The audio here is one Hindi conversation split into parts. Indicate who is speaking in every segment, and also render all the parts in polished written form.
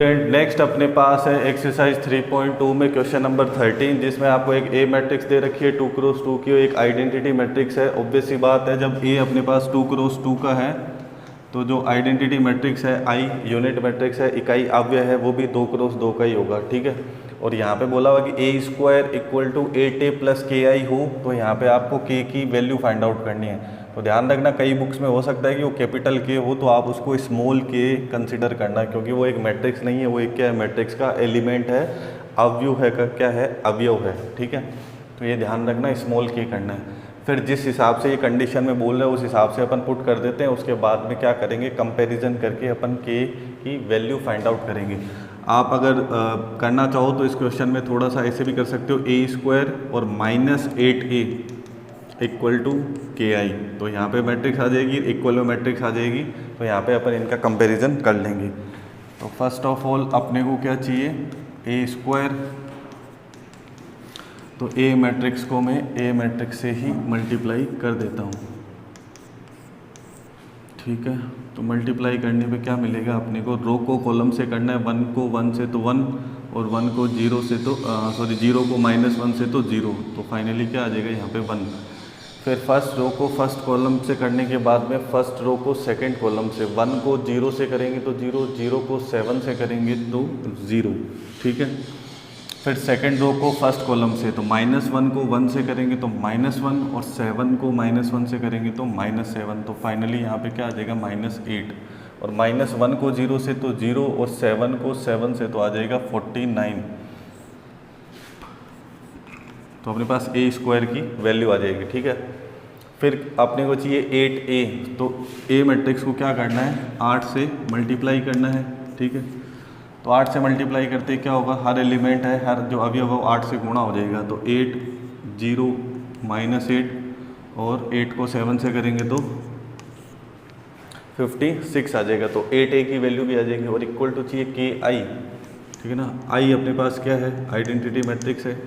Speaker 1: नेक्स्ट अपने पास है एक्सरसाइज 3.2 में क्वेश्चन नंबर 13, जिसमें आपको एक ए मैट्रिक्स दे रखी है 2x2 की, एक आइडेंटिटी मैट्रिक्स है। ऑब्वियस सी बात है, जब ए अपने पास 2x2 का है तो जो आइडेंटिटी मैट्रिक्स है आई यूनिट मैट्रिक्स है, इकाई अव्यय है, वो भी 2x2 का ही होगा। ठीक है, और यहाँ पे बोला हुआ कि A square equal to 8a plus के आई हो, तो यहाँ पे आपको के की वैल्यू फाइंड आउट करनी है। तो ध्यान रखना, कई बुक्स में हो सकता है कि वो कैपिटल के हो, तो आप उसको स्मॉल के कंसिडर करना, क्योंकि वो एक मैट्रिक्स नहीं है, वो एक क्या है, मैट्रिक्स का एलिमेंट है, अवयव है, का क्या है, अवयव है। ठीक है, तो ये ध्यान रखना, स्मॉल के करना है। फिर जिस हिसाब से ये कंडीशन में बोल रहे हैं उस हिसाब से अपन पुट कर देते हैं। उसके बाद में क्या करेंगे, कंपैरिजन करके अपन के की वैल्यू फाइंड आउट करेंगे। आप अगर करना चाहो तो इस क्वेश्चन में थोड़ा सा ऐसे भी कर सकते हो, ए स्क्वायर और -8a इक्वल टू के आई, तो यहाँ पे मैट्रिक्स आ जाएगी, इक्वल में मैट्रिक्स आ जाएगी, तो यहाँ पे अपन इनका कंपैरिजन कर लेंगे। तो फर्स्ट ऑफ ऑल अपने को क्या चाहिए, ए स्क्वायर, तो ए मैट्रिक्स को मैं ए मैट्रिक्स से ही मल्टीप्लाई कर देता हूँ। ठीक है, तो मल्टीप्लाई करने पे क्या मिलेगा अपने को, रो को कॉलम से करना है, 1 को 1 से तो 1 और 1 को 0 से तो 0 को -1 से तो 0, तो फाइनली क्या आ जाएगा यहाँ पे 1। फिर फर्स्ट रो को फर्स्ट कॉलम से करने के बाद में फर्स्ट रो को सेकंड कॉलम से, 1 को 0 से करेंगे तो 0, 0 को 7 से करेंगे तो 0। ठीक है, फिर सेकंड रो को फर्स्ट कॉलम से, तो -1 को 1 से करेंगे तो -1 और 7 को -1 से करेंगे तो -7, तो फाइनली यहाँ पे क्या आ जाएगा -8, और -1 को 0 से तो 0 और 7 को 7 से तो आ जाएगा 49। तो अपने पास ए स्क्वायर की वैल्यू आ जाएगी। ठीक है, फिर अपने को चाहिए 8a, तो ए मैट्रिक्स को क्या करना है, 8 से मल्टीप्लाई करना है। ठीक है, तो 8 से मल्टीप्लाई करते क्या होगा, हर एलिमेंट है, हर जो अवयव है 8 से गुणा हो जाएगा, तो 8 0 -8 और 8 को 7 से करेंगे तो 56 आ जाएगा, तो 8a की वैल्यू भी आ जाएगी, और इक्वल टू चाहिए के आई। ठीक है ना, आई अपने पास क्या है, आइडेंटिटी मैट्रिक्स है,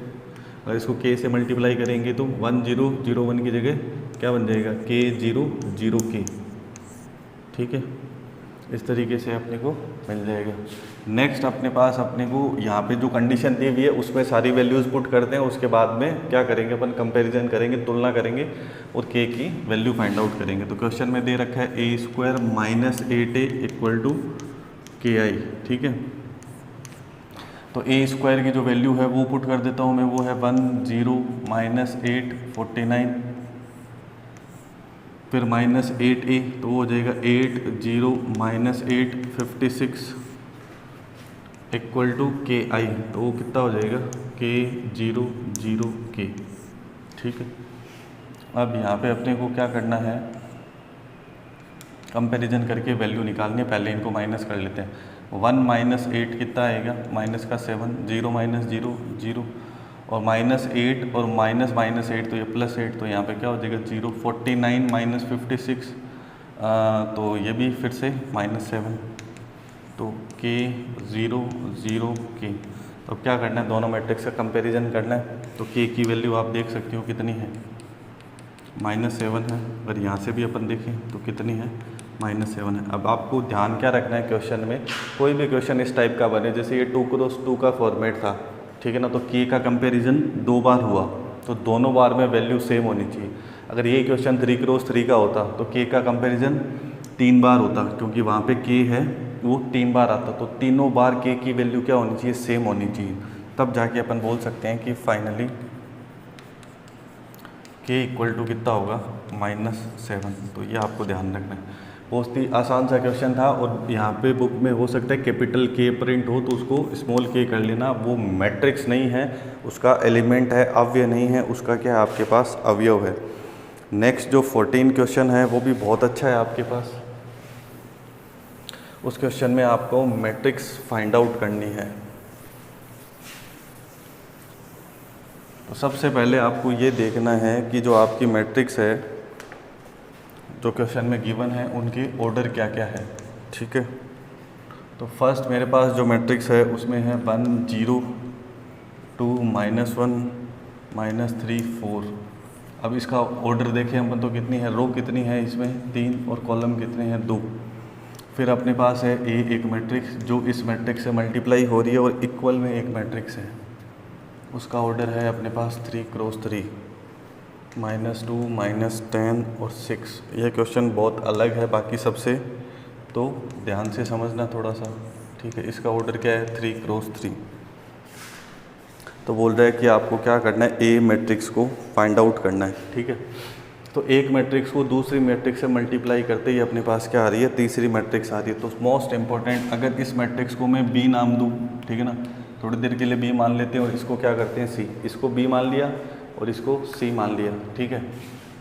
Speaker 1: अगर इसको के से मल्टीप्लाई करेंगे तो 1 0 0 1 की जगह क्या बन जाएगा, के 0 0 के। ठीक है, इस तरीके से अपने को मिल जाएगा। नेक्स्ट अपने पास अपने को यहाँ पे जो कंडीशन दी हुई है उसमें सारी वैल्यूज़ पुट करते हैं। उसके बाद में क्या करेंगे, अपन कंपैरिजन करेंगे, तुलना करेंगे और के की वैल्यू फाइंड आउट करेंगे। तो क्वेश्चन में दे रखा है ए स्क्वायर -8a इक्वल टू के आई। ठीक है, तो ए स्क्वायर की जो वैल्यू है वो पुट कर देता हूँ मैं, वो है 1 0 -8 49, फिर -8a तो वो हो जाएगा 8 0 -8 56 इक्वल टू के आई, तो वो कितना हो जाएगा, के 0 0 के। ठीक है, अब यहाँ पे अपने को क्या करना है, कंपैरिजन करके वैल्यू निकालनी है। पहले इनको माइनस कर लेते हैं, 1 -8 कितना आएगा, माइनस का 7, 0 -0 0, और -8 और -8 तो ये +8, तो यहाँ पे क्या हो जाएगा 0, 49 -56 तो ये भी फिर से -7, तो के 0 0 के। तो क्या करना है, दोनों मैट्रिक्स का कंपैरिजन करना है। तो के की वैल्यू आप देख सकते हो कितनी है, -7 है। अगर यहाँ से भी अपन देखें तो कितनी है, -7 है। अब आपको ध्यान क्या रखना है, क्वेश्चन में कोई भी क्वेश्चन इस टाइप का बने, जैसे ये 2x2 का फॉर्मेट था, ठीक है ना, तो के का कंपैरिजन 2 बार हुआ, तो दोनों बार में वैल्यू सेम होनी चाहिए। अगर ये क्वेश्चन 3x3 का होता तो के का कंपैरिजन 3 बार होता, क्योंकि वहाँ पे के है वो 3 बार आता, तो तीनों बार के की वैल्यू क्या होनी चाहिए, सेम होनी चाहिए, तब जाके अपन बोल सकते हैं कि फाइनली के इक्वल टू कितना होगा, -7। तो ये आपको ध्यान रखना है। बहुत ही आसान सा क्वेश्चन था, और यहाँ पे बुक में हो सकता है कैपिटल के प्रिंट हो तो उसको स्मॉल के कर लेना। वो मैट्रिक्स नहीं है, उसका एलिमेंट है, अवयव नहीं है, उसका क्या है, आपके पास अवयव है। नेक्स्ट जो 14 क्वेश्चन है वो भी बहुत अच्छा है आपके पास। उस क्वेश्चन में आपको मैट्रिक्स फाइंड आउट करनी है। तो सबसे पहले आपको ये देखना है कि जो आपकी मैट्रिक्स है, जो क्वेश्चन में गिवन है, उनकी ऑर्डर क्या क्या है। ठीक है, तो फर्स्ट मेरे पास जो मैट्रिक्स है उसमें है 1 0 2 -1 -3 4। अब इसका ऑर्डर देखें हम तो कितनी है, रो कितनी है इसमें 3 और कॉलम कितने हैं 2। फिर अपने पास है ए एक मैट्रिक्स जो इस मैट्रिक्स से मल्टीप्लाई हो रही है और इक्वल में एक मैट्रिक्स है, उसका ऑर्डर है अपने पास 3 क्रॉस 3, -2 -10 और 6। यह क्वेश्चन बहुत अलग है बाकी सबसे, तो ध्यान से समझना थोड़ा सा, ठीक है। इसका ऑर्डर क्या है 3 क्रॉस 3। तो बोल रहा है कि आपको क्या करना है, ए मैट्रिक्स को फाइंड आउट करना है, ठीक है। तो एक मैट्रिक्स को दूसरी मैट्रिक्स से मल्टीप्लाई करते ही अपने पास क्या आ रही है, तीसरी मैट्रिक्स आ रही है। तो मोस्ट इंपॉर्टेंट, अगर इस मैट्रिक्स को मैं बी नाम दूँ, ठीक है ना, थोड़ी देर के लिए बी मान लेते हैं और इसको क्या करते हैं सी, इसको बी मान लिया और इसको सी मान लिया, ठीक है।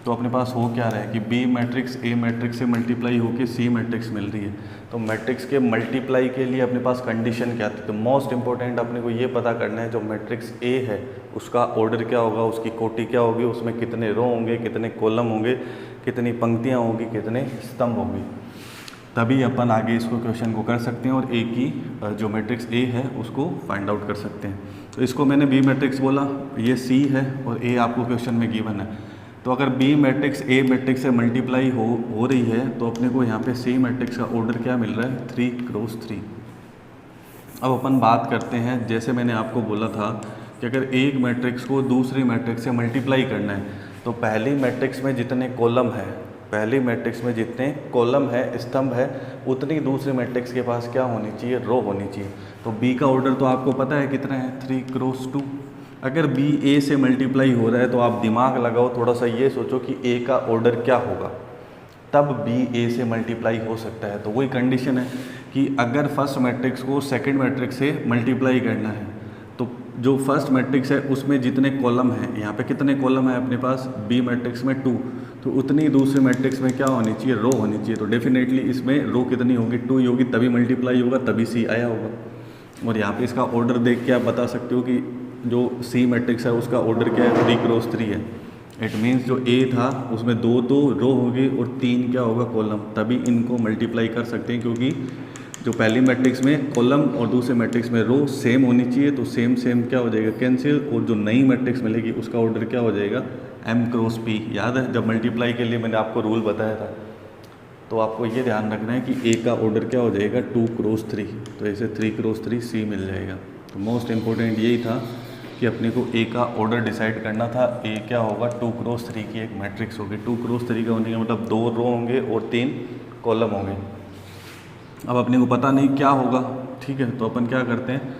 Speaker 1: तो अपने पास हो क्या रहा है कि बी मैट्रिक्स ए मैट्रिक्स से मल्टीप्लाई होकर सी मैट्रिक्स मिल रही है। तो मैट्रिक्स के मल्टीप्लाई के लिए अपने पास कंडीशन क्या थी, तो मोस्ट इंपॉर्टेंट अपने को ये पता करना है जो मैट्रिक्स ए है उसका ऑर्डर क्या होगा, उसकी कोटि क्या होगी, उसमें कितने रो होंगे, कितने कॉलम होंगे, कितनी पंक्तियाँ होंगी, कितने स्तंभ होंगे, तभी अपन आगे इसको क्वेश्चन को कर सकते हैं और ए की जो मैट्रिक्स ए है उसको फाइंड आउट कर सकते हैं। तो इसको मैंने बी मैट्रिक्स बोला, ये सी है और ए आपको क्वेश्चन में गिवन है। तो अगर बी मैट्रिक्स ए मैट्रिक्स से मल्टीप्लाई हो रही है तो अपने को यहाँ पे सी मैट्रिक्स का ऑर्डर क्या मिल रहा है, 3 क्रॉस 3। अब अपन बात करते हैं, जैसे मैंने आपको बोला था कि अगर एक मैट्रिक्स को दूसरी मैट्रिक्स से मल्टीप्लाई करना है तो पहली मैट्रिक्स में जितने कॉलम है, पहली मैट्रिक्स में जितने कॉलम है, स्तंभ है, उतनी दूसरी मैट्रिक्स के पास क्या होनी चाहिए, रो होनी चाहिए। तो बी का ऑर्डर तो आपको पता है कितना है, 3 क्रॉस 2। अगर बी ए से मल्टीप्लाई हो रहा है तो आप दिमाग लगाओ, थोड़ा सा ये सोचो कि ए का ऑर्डर क्या होगा, तब बी ए से मल्टीप्लाई हो सकता है। तो वही कंडीशन है कि अगर फर्स्ट मैट्रिक्स को सेकंड मैट्रिक्स से मल्टीप्लाई करना है तो जो फर्स्ट मैट्रिक्स है उसमें जितने कॉलम हैं, यहाँ पे कितने कॉलम है अपने पास, बी मैट्रिक्स में 2, तो उतनी दूसरी मैट्रिक्स में क्या होनी चाहिए, रो होनी चाहिए। तो डेफिनेटली इसमें रो कितनी होगी, 2 ही होगी, तभी मल्टीप्लाई होगा, तभी सी आया होगा। और यहाँ पे इसका ऑर्डर देख के आप बता सकते हो कि जो सी मैट्रिक्स है उसका ऑर्डर क्या है, 3 क्रॉस 3 है। इट मीन्स जो ए था उसमें 2 तो रो होगी और 3 क्या होगा, कॉलम, तभी इनको मल्टीप्लाई कर सकते हैं, क्योंकि जो पहली मैट्रिक्स में कॉलम और दूसरे मैट्रिक्स में रो सेम होनी चाहिए। तो सेम सेम क्या हो जाएगा, कैंसिल, और जो नई मैट्रिक्स मिलेगी उसका ऑर्डर क्या हो जाएगा, m क्रॉस p। याद है जब मल्टीप्लाई के लिए मैंने आपको रूल बताया था, तो आपको ये ध्यान रखना है कि a का ऑर्डर क्या हो जाएगा, 2 क्रॉस 3, तो ऐसे 3 क्रॉस 3 c मिल जाएगा। तो मोस्ट इंपॉर्टेंट यही था कि अपने को a का ऑर्डर डिसाइड करना था। a क्या होगा, 2 क्रॉस 3 की एक मैट्रिक्स होगी। 2 क्रॉस 3 का होने का मतलब 2 रो होंगे और 3 कॉलम होंगे। अब अपने को पता नहीं क्या होगा, ठीक है, तो अपन क्या करते हैं,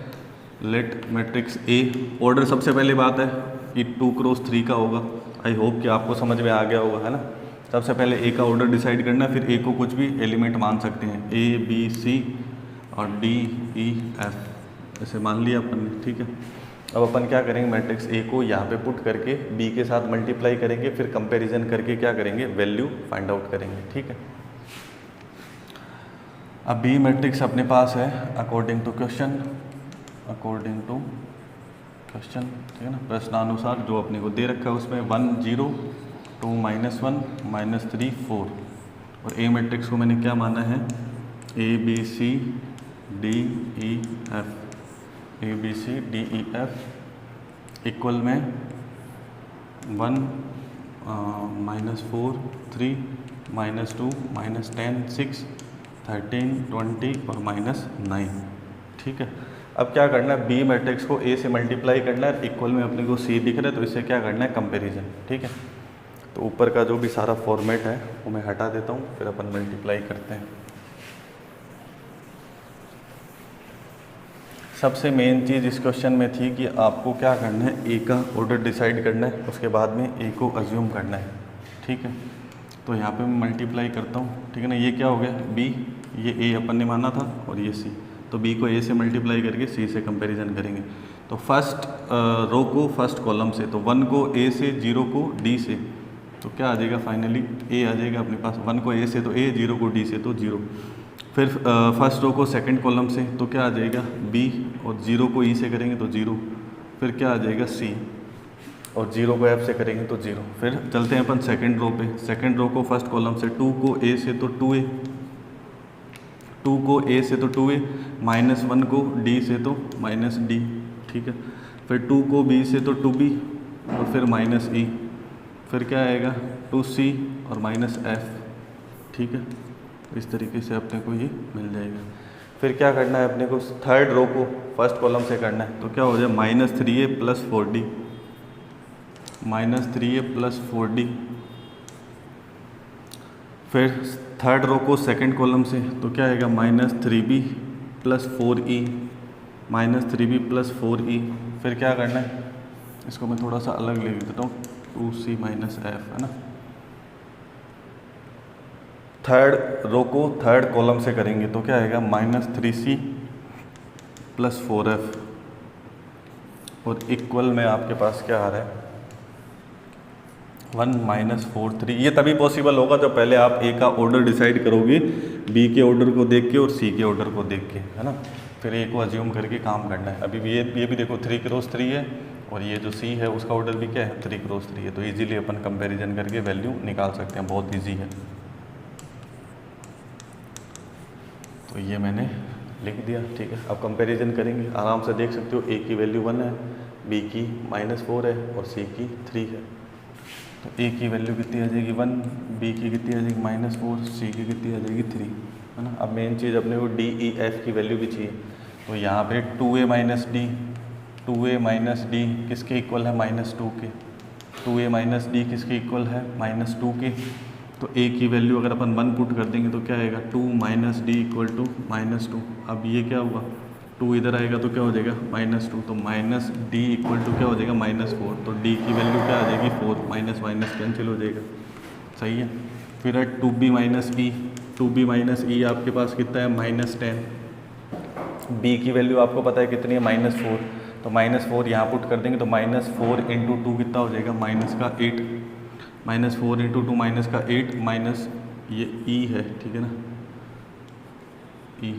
Speaker 1: लेट मैट्रिक्स a, ऑर्डर सबसे पहले बात है कि 2 क्रॉस 3 का होगा। आई होप कि आपको समझ में आ गया होगा, है ना। सबसे पहले a का ऑर्डर डिसाइड करना है, फिर a को कुछ भी एलिमेंट मान सकते हैं, a b c और d e f ऐसे मान लिया अपन ने, ठीक है। अब अपन क्या करेंगे, मैट्रिक्स a को यहाँ पे पुट करके b के साथ मल्टीप्लाई करेंगे, फिर कंपैरिजन करके क्या करेंगे, वैल्यू फाइंड आउट करेंगे, ठीक है। अब b मैट्रिक्स अपने पास है अकॉर्डिंग टू क्वेश्चन, ठीक है ना, प्रश्नानुसार जो अपने को दे रखा है उसमें 1 0 2 -1 -3 4। और a मैट्रिक्स को मैंने क्या माना है, a b c d e f, a b c d e f equal में 1 -4 3 -2 -10 6 13 20 और -9, ठीक है। अब क्या करना है, बी मैट्रिक्स को ए से मल्टीप्लाई करना है, इक्वल में अपने को सी दिख रहा है, तो इससे क्या करना है, कंपैरिजन, ठीक है। तो ऊपर का जो भी सारा फॉर्मेट है वो मैं हटा देता हूँ, फिर अपन मल्टीप्लाई करते हैं। सबसे मेन चीज़ इस क्वेश्चन में थी कि आपको क्या करना है, ए का ऑर्डर डिसाइड करना है, उसके बाद में ए को अज्यूम करना है, ठीक है। तो यहाँ पे मैं मल्टीप्लाई करता हूँ, ठीक है ना। ये क्या हो गया, बी, ये ए अपन ने माना था और ये सी, तो बी को ए से मल्टीप्लाई करके सी से कंपैरिजन करेंगे। तो फर्स्ट रो को फर्स्ट कॉलम से, तो 1 को ए से, 0 को डी से, तो क्या आ जाएगा, फाइनली ए आ जाएगा अपने पास। 1 को ए से तो ए, 0 को डी से तो 0। फिर फर्स्ट रो को सेकंड कॉलम से, तो क्या आ जाएगा, बी, और 0 को ई से करेंगे तो 0। फिर क्या आ जाएगा, सी, और 0 को एफ से करेंगे तो 0। फिर चलते हैं अपन सेकंड रो पे। सेकंड रो को फर्स्ट कॉलम से, 2 को ए से तो 2a, 2 को ए से तो 2a, -1 को डी से तो -d, ठीक है। फिर 2 को बी से तो 2b और फिर -e, फिर क्या आएगा 2c और -f, ठीक है। इस तरीके से अपने को ये मिल जाएगा। फिर क्या करना है अपने को, थर्ड रो को फर्स्ट कॉलम से करना है। तो क्या हो जाए -3a + 4d, -3a + 4d। फिर थर्ड रो को सेकंड कॉलम से, तो क्या आएगा -3b + 4e, -3b + 4e। फिर क्या करना है, इसको मैं थोड़ा सा अलग लिख देता हूँ, 2c - f, है ना। थर्ड रो को थर्ड कॉलम से करेंगे तो क्या आएगा -3c + 4f, और इक्वल में आपके पास क्या आ रहा है 1 - 4 3। ये तभी पॉसिबल होगा जब पहले आप ए का ऑर्डर डिसाइड करोगे बी के ऑर्डर को देख के और सी के ऑर्डर को देख के, है ना। फिर ए को अज्यूम करके काम करना है। अभी ये भी देखो 3 × 3 है, और ये जो सी है उसका ऑर्डर भी क्या है 3 × 3 है। तो इजीली अपन कंपैरिजन करके वैल्यू निकाल सकते हैं, बहुत इजी है। तो ये मैंने लिख दिया, ठीक है। अब कंपैरिजन करेंगे, आराम से देख सकते हो। ए की वैल्यू 1 है, बी की -4 है और सी की 3 है। तो ए की वैल्यू कितनी आ जाएगी 1, बी की कितनी आ जाएगी -4, सी की कितनी आ जाएगी 3, है ना। अब मेन चीज़ अपने को डी ई एफ की वैल्यू भी चाहिए। तो यहाँ पे 2a - d, 2a - d किसके इक्वल है -2 के, 2a - d किसके इक्वल है -2 के। तो a की वैल्यू अगर अपन 1 पुट कर देंगे तो क्या आएगा 2 - d = -2। अब ये क्या हुआ, 2 इधर आएगा तो क्या हो जाएगा -2, तो -d = क्या हो जाएगा -4। तो d की वैल्यू क्या आ जाएगी 4, माइनस माइनस कैंसिल हो जाएगा, सही है। फिर है 2b - e, 2b - e आपके पास कितना है -10। b की वैल्यू आपको पता है कितनी है -4, तो -4 यहाँ पुट कर देंगे तो -4 × 2 कितना हो जाएगा -8, -4 × 2 -8 माइनस ये e है, ठीक है ना, e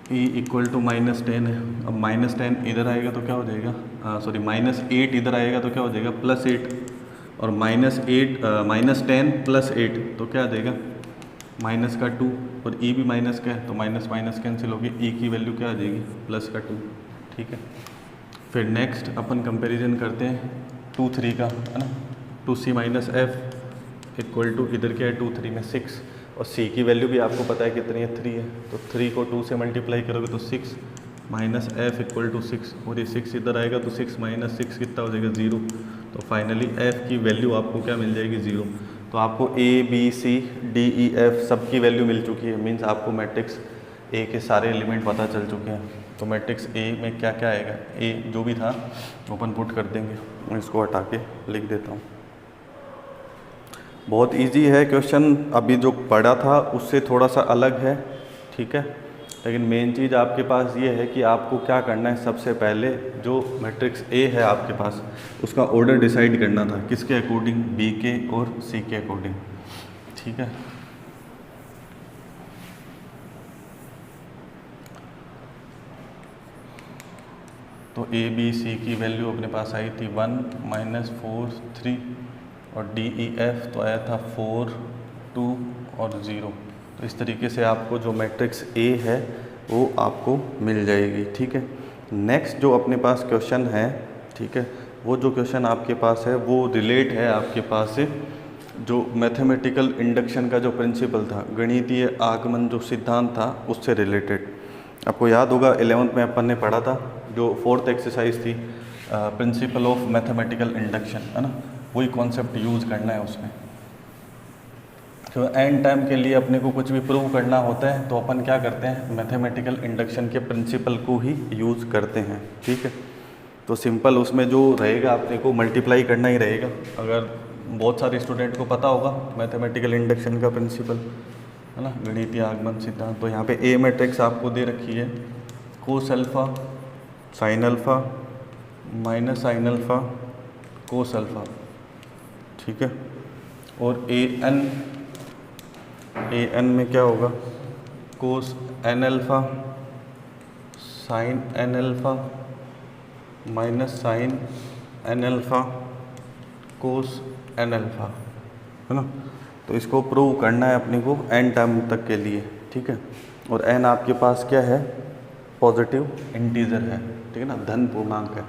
Speaker 1: = -10 है। अब -10 इधर आएगा तो क्या हो जाएगा, सॉरी -8 इधर आएगा तो क्या हो जाएगा +8, और -10 + 8 तो क्या आ जाएगा -2, और e भी माइनस का है तो माइनस माइनस कैंसिल होगी, e की वैल्यू क्या आ जाएगी +2, ठीक है। फिर नेक्स्ट अपन कंपैरिजन करते हैं 2 3 का, है ना। 2c - f = इधर क्या है 2 3 में 6, और c की वैल्यू भी आपको पता है कितनी है 3 है। तो 3 को 2 से मल्टीप्लाई करोगे तो 6 - f = 6, और ये 6 इधर आएगा तो 6 - 6 कितना हो जाएगा 0। तो फाइनली f की वैल्यू आपको क्या मिल जाएगी 0। तो आपको a b c d e f सब की वैल्यू मिल चुकी है, मीन्स आपको मैट्रिक्स a के सारे एलिमेंट पता चल चुके हैं। तो मैट्रिक्स a में क्या क्या आएगा, a जो भी था ओपन पुट कर देंगे। मैं इसको हटा के लिख देता हूँ। बहुत इजी है क्वेश्चन, अभी जो पढ़ा था उससे थोड़ा सा अलग है, ठीक है। लेकिन मेन चीज़ आपके पास ये है कि आपको क्या करना है, सबसे पहले जो मैट्रिक्स A है आपके पास उसका ऑर्डर डिसाइड करना था, किसके अकॉर्डिंग, B के और C के अकॉर्डिंग, ठीक है। तो A B C की वैल्यू अपने पास आई थी 1 - 4 3, और D E F तो आया था 4 2 और 0। तो इस तरीके से आपको जो मैट्रिक्स A है वो आपको मिल जाएगी, ठीक है। नेक्स्ट जो अपने पास क्वेश्चन है, ठीक है, वो जो क्वेश्चन आपके पास है वो रिलेट है आपके पास से जो मैथमेटिकल इंडक्शन का जो प्रिंसिपल था, गणितीय आगमन जो सिद्धांत था उससे रिलेटेड। आपको याद होगा 11th में अपन ने पढ़ा था, जो 4th एक्सरसाइज थी, प्रिंसिपल ऑफ मैथमेटिकल इंडक्शन, है ना। वही कॉन्सेप्ट यूज़ करना है उसमें। तो एंड टाइम के लिए अपने को कुछ भी प्रूव करना होता है तो अपन क्या करते हैं, मैथमेटिकल इंडक्शन के प्रिंसिपल को ही यूज़ करते हैं, ठीक है। तो सिंपल उसमें जो रहेगा अपने को मल्टीप्लाई करना ही रहेगा। अगर बहुत सारे स्टूडेंट को पता होगा मैथमेटिकल इंडक्शन का प्रिंसिपल, है ना, गणितीय आगमन सिद्धांत। तो यहाँ पे ए मैट्रिक्स आपको दे रखी है, cos alpha sine alpha minus sine alpha cos alpha, ठीक है। और ए एन में क्या होगा, cos n alpha sine n alpha minus sine n alpha cos n alpha, है ना। तो इसको प्रूव करना है अपने को एन टर्म तक के लिए, ठीक है। और एन आपके पास क्या है, पॉजिटिव इंटीजर है, ठीक है ना, धन पूर्णांक है।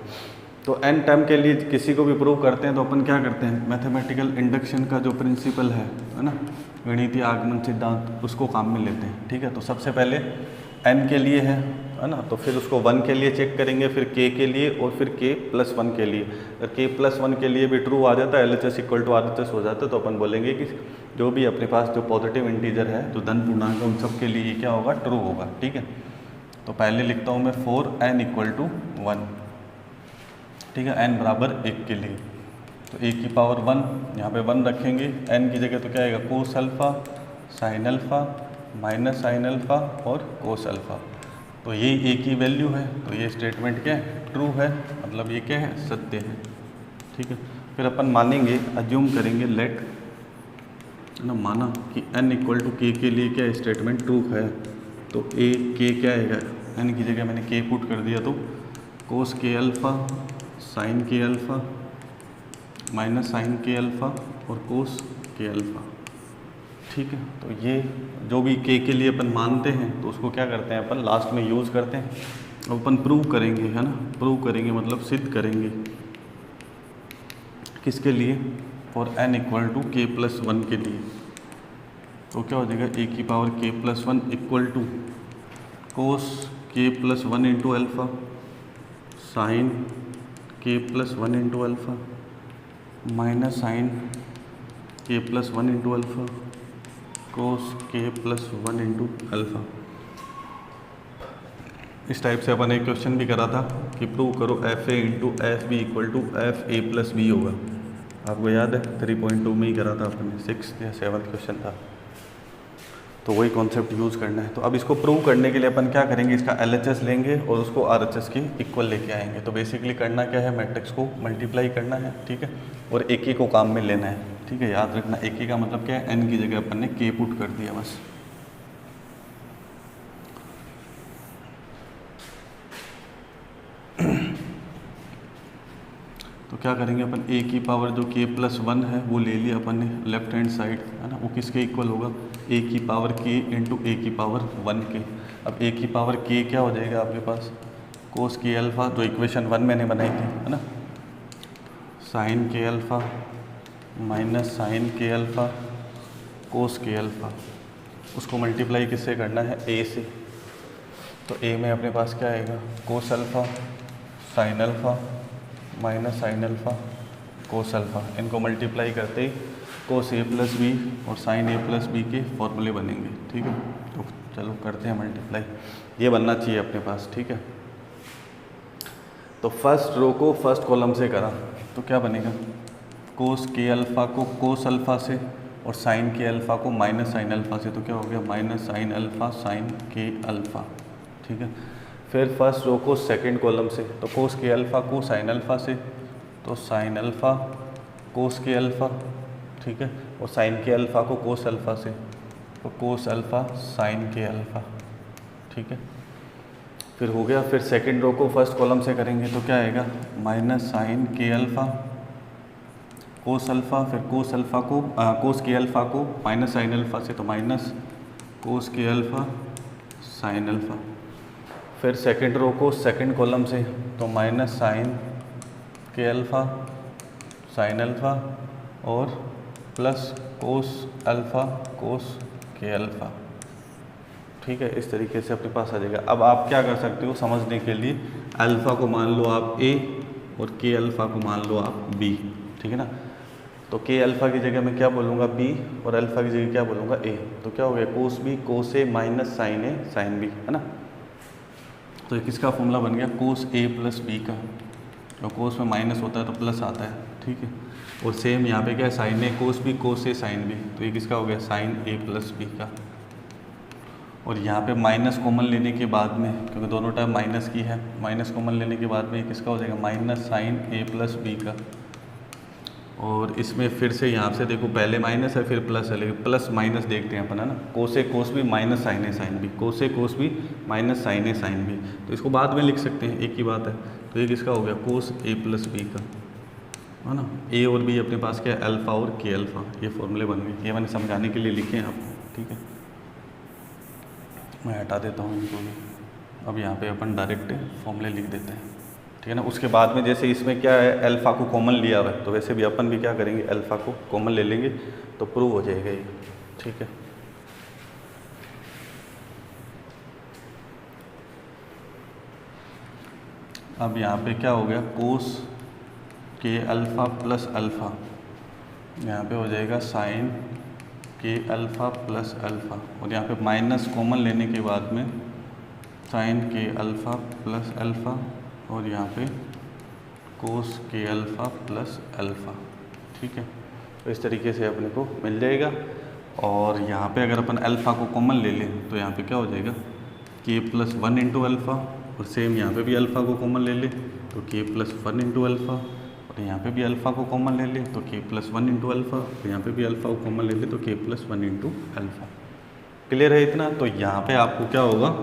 Speaker 1: तो n टर्म के लिए किसी को भी प्रूव करते हैं तो अपन क्या करते हैं, मैथमेटिकल इंडक्शन का जो प्रिंसिपल है ना, गणितीय आगमन सिद्धांत, उसको काम में लेते हैं। ठीक है, तो सबसे पहले n के लिए है ना, तो फिर उसको 1 के लिए चेक करेंगे, फिर k के लिए और फिर k+1 के लिए। अगर k+1 के लिए भी ट्रू आ जाता है, LHS इक्वल टू RHS हो जाता है, तो अपन बोलेंगे कि जो भी अपने पास जो पॉजिटिव इंटीजर है, जो धन पूर्णांक है, उन सब के लिए क्या होगा, ट्रू होगा। ठीक है, तो पहले लिखता हूँ मैं 4n इक्वल टू 1। ठीक है, n बराबर 1 के लिए, तो a की पावर 1, यहाँ पे 1 रखेंगे, n की जगह तो क्या आएगा, कोस alpha, sine alpha, minus sine alpha और कोस अल्फ़ा। तो ये a की वैल्यू है, तो ये स्टेटमेंट क्या है, ट्रू है, मतलब ये क्या है, सत्य है। ठीक है, फिर अपन मानेंगे, अज्यूम करेंगे, लेट ना, माना कि n इक्वल टू k के लिए क्या स्टेटमेंट ट्रू है, तो a k क्या आएगा, n की जगह मैंने k पुट कर दिया, तो कोस के अल्फ़ा, साइन के अल्फ़ा, माइनस साइन के अल्फ़ा और कोस के अल्फ़ा। ठीक है, तो ये जो भी k के लिए अपन मानते हैं, तो उसको क्या करते हैं अपन लास्ट में यूज़ करते हैं। अब अपन प्रूव करेंगे, है ना, प्रूव करेंगे मतलब सिद्ध करेंगे, किसके लिए, for n equal to k+1 के लिए। तो क्या हो जाएगा, a की power k+1 equal to cos k+1 into alpha, sine k+1 into alpha, minus sine k+1 into alpha, cos k+1 into alpha. इस टाइप से अपन एक क्वेश्चन भी करा था कि प्रूव करो FA into FB equal to FA+B होगा। आपको याद है 3.2 में ही करा था अपन ने, 6th या 7th क्वेश्चन था। तो वही कॉन्सेप्ट यूज़ करना है। तो अब इसको प्रूव करने के लिए अपन क्या करेंगे, इसका LHS लेंगे और उसको RHS की इक्वल लेके आएंगे। तो बेसिकली करना क्या है, मैट्रिक्स को मल्टीप्लाई करना है। ठीक है, और एक को काम में लेना है। ठीक है, याद रखना, एक का मतलब क्या है, n की जगह अपन ने k पुट कर दिया बस। तो क्या करेंगे अपन, a की पावर जो k+1 है वो ले लिया अपन ने लेफ्ट हैंड साइड, है ना, वो किसके इक्वल होगा, a की पावर k इंटू a की पावर 1 के। अब a की पावर k क्या हो जाएगा आपके पास, कोस के अल्फ़ा, जो इक्वेशन 1 मैंने बनाई थी, है ना, साइन के अल्फ़ा माइनस साइन के अल्फ़ा कोस के अल्फ़ा। उसको मल्टीप्लाई किससे करना है, a से। तो a में अपने पास क्या आएगा, कोस alpha sine alpha minus sine alpha cos alpha. इनको मल्टीप्लाई करते ही कोस a+b और साइन a+b के फॉर्मूले बनेंगे। ठीक है, तो चलो करते हैं मल्टीप्लाई, ये बनना चाहिए अपने पास। ठीक है, तो फर्स्ट रो को फर्स्ट कॉलम से करा तो क्या बनेगा, कोस के अल्फ़ा को कोस अल्फ़ा से और साइन के अल्फ़ा को माइनस साइन अल्फ़ा से। तो क्या हो गया, माइनस साइन अल्फ़ा साइन के अल्फ़ा। ठीक है, फिर फर्स्ट रो को सेकंड कॉलम से, तो कोस के अल्फ़ा को साइन अल्फ़ा से, तो साइन अल्फ़ा कोस के अल्फ़ा। ठीक है, और साइन के अल्फ़ा को कोस अल्फ़ा से, तो कोस अल्फ़ा साइन के अल्फ़ा। ठीक है, फिर हो गया। फिर सेकंड रो को फर्स्ट कॉलम से करेंगे तो क्या आएगा, माइनस साइन के अल्फ़ा कोस अल्फ़ा, फिर कोस अल्फ़ा को कोस के अल्फ़ा को माइनस साइन अल्फ़ा से, तो माइनस कोस के अल्फ़ा साइन अल्फ़ा। फिर सेकंड रो को सेकंड कॉलम से, तो माइनस साइन के अल्फ़ा साइन अल्फ़ा और प्लस कोस अल्फ़ा कोस के अल्फ़ा। ठीक है, इस तरीके से अपने पास आ जाएगा। अब आप क्या कर सकते हो समझने के लिए, अल्फ़ा को मान लो आप a और के अल्फ़ा को मान लो आप b। ठीक है ना, तो के अल्फ़ा की जगह मैं क्या बोलूँगा b और अल्फ़ा की जगह क्या बोलूँगा a। तो क्या हो गया, cos b cos a minus sine a sine b, है ना। तो ये किसका फॉर्मूला बन गया, कोस a+b का। तो कोस में माइनस होता है तो प्लस आता है। ठीक है, और सेम यहाँ पे क्या है, sine a cos b cos a sine b। तो ये किसका हो गया, साइन a+b का। और यहाँ पे माइनस कॉमन लेने के बाद में, क्योंकि दोनों टाइम माइनस की है, माइनस कॉमन लेने के बाद में ये किसका हो जाएगा, माइनस साइन a+b का। और इसमें फिर से यहाँ से देखो, पहले माइनस है फिर प्लस है, लेकिन प्लस माइनस देखते हैं अपन, है ना। Cos a cos b minus sine a sine b, cos a cos b minus sine a sine b। तो इसको बाद में लिख सकते हैं, एक ही बात है। तो ये किसका हो गया, कोस a+b का, है ना। a और b अपने पास क्या है, अल्फ़ा और के अल्फ़ा। ये फॉर्मूले बन गए, ये मैंने समझाने के लिए लिखे हैं आपको। ठीक है, मैं हटा देता हूँ इनको भी। अब यहाँ पे अपन डायरेक्ट फॉर्मूले लिख देते हैं। ठीक। ठीक है ना। उसके बाद में जैसे इसमें क्या है, अल्फ़ा को कॉमन लिया हुआ है, तो वैसे भी अपन भी क्या करेंगे, अल्फ़ा को कॉमन ले लेंगे तो प्रूव हो जाएगा ये। ठीक है, अब यहाँ पे क्या हो गया, कोस के अल्फ़ा प्लस अल्फ़ा, यहाँ पे हो जाएगा साइन के अल्फ़ा प्लस अल्फ़ा, और यहाँ पे माइनस कॉमन लेने के बाद में साइन के अल्फ़ा प्लस अल्फ़ा, और यहाँ पे कोस के अल्फ़ा प्लस अल्फ़ा। ठीक है, तो इस तरीके से अपने को मिल जाएगा। और यहाँ पे अगर अपन अल्फ़ा को कॉमन ले लें तो यहाँ पे क्या हो जाएगा, के प्लस 1 इंटू अल्फ़ा, और सेम यहाँ पे भी अल्फ़ा को कॉमन ले ले तो के प्लस 1 इंटू अल्फ़ा, और यहाँ पे भी अल्फ़ा को कॉमन ले ले तो के प्लस 1 इंटू अल्फ़ा, और यहाँ पे भी अल्फ़ा को कॉमन ले ले तो के प्लस 1 इंटू अल्फ़ा। क्लियर है इतना। तो यहाँ पे आपको क्या होगा,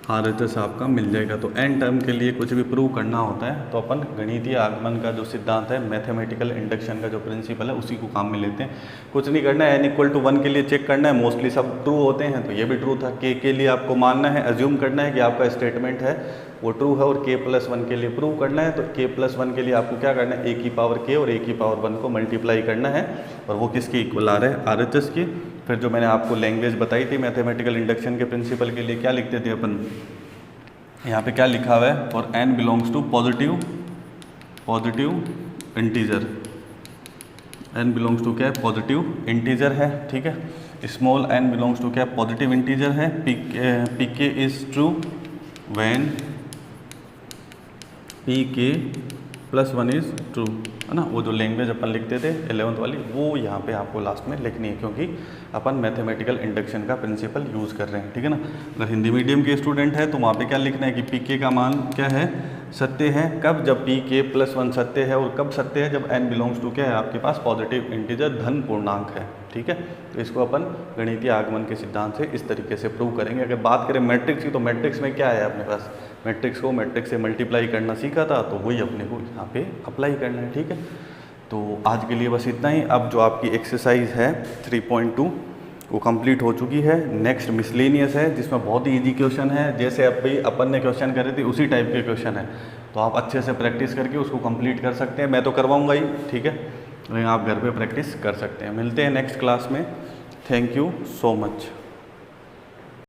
Speaker 1: RHS आपका मिल जाएगा। तो एन टर्म के लिए कुछ भी प्रूव करना होता है तो अपन गणितीय आगमन का जो सिद्धांत है, मैथमेटिकल इंडक्शन का जो प्रिंसिपल है, उसी को काम में लेते हैं। कुछ नहीं करना है, n=1 के लिए चेक करना है, मोस्टली सब ट्रू होते हैं, तो ये भी ट्रू था। के लिए आपको मानना है, अज्यूम करना है कि आपका स्टेटमेंट है वो ट्रू है, और k+1 के लिए प्रूव करना है। तो k+1 के लिए आपको क्या करना है, a की पावर k और a की पावर 1 को मल्टीप्लाई करना है, और वो किसके इक्वल आ रहा है, RHS की। फिर जो मैंने आपको लैंग्वेज बताई थी मैथमेटिकल इंडक्शन के प्रिंसिपल के लिए, क्या लिखते थे अपन, यहाँ पे क्या लिखा हुआ है, और n belongs to positive integer, n belongs to क्या है, पॉजिटिव इंटीजर है। ठीक है, स्मॉल n बिलोंग्स टू क्या, पॉजिटिव इंटीजर है। pk is true when pk+1 is true, है ना। वो जो लैंग्वेज अपन लिखते थे 11th वाली, वो यहाँ पे आपको लास्ट में लिखनी है, क्योंकि अपन मैथमेटिकल इंडक्शन का प्रिंसिपल यूज़ कर रहे हैं। ठीक है ना। अगर हिंदी मीडियम के स्टूडेंट है तो वहाँ पे क्या लिखना है कि pk का मान क्या है, सत्य है। कब, जब pk+1 सत्य है, और कब सत्य है, जब n बिलोंग्स टू क्या है आपके पास, पॉजिटिव इंटीजर, धन पूर्णांक है। ठीक है, तो इसको अपन गणितीय आगमन के सिद्धांत से इस तरीके से प्रूव करेंगे। अगर बात करें मैट्रिक्स की, तो मैट्रिक्स में क्या है अपने पास, मैट्रिक्स को मैट्रिक्स से मल्टीप्लाई करना सीखा था, तो वही अपने को यहाँ पे अप्लाई करना है। ठीक है, तो आज के लिए बस इतना ही। अब जो आपकी एक्सरसाइज है 3.2 वो कंप्लीट हो चुकी है। नेक्स्ट मिसलेनियस है, जिसमें बहुत ही इजी क्वेश्चन है, जैसे अभी अपन ने क्वेश्चन करे थे उसी टाइप के क्वेश्चन है, तो आप अच्छे से प्रैक्टिस करके उसको कंप्लीट कर सकते हैं। मैं तो करवाऊँगा ही, ठीक है, लेकिन आप घर पे प्रैक्टिस कर सकते हैं। मिलते हैं नेक्स्ट क्लास में। Thank you so much.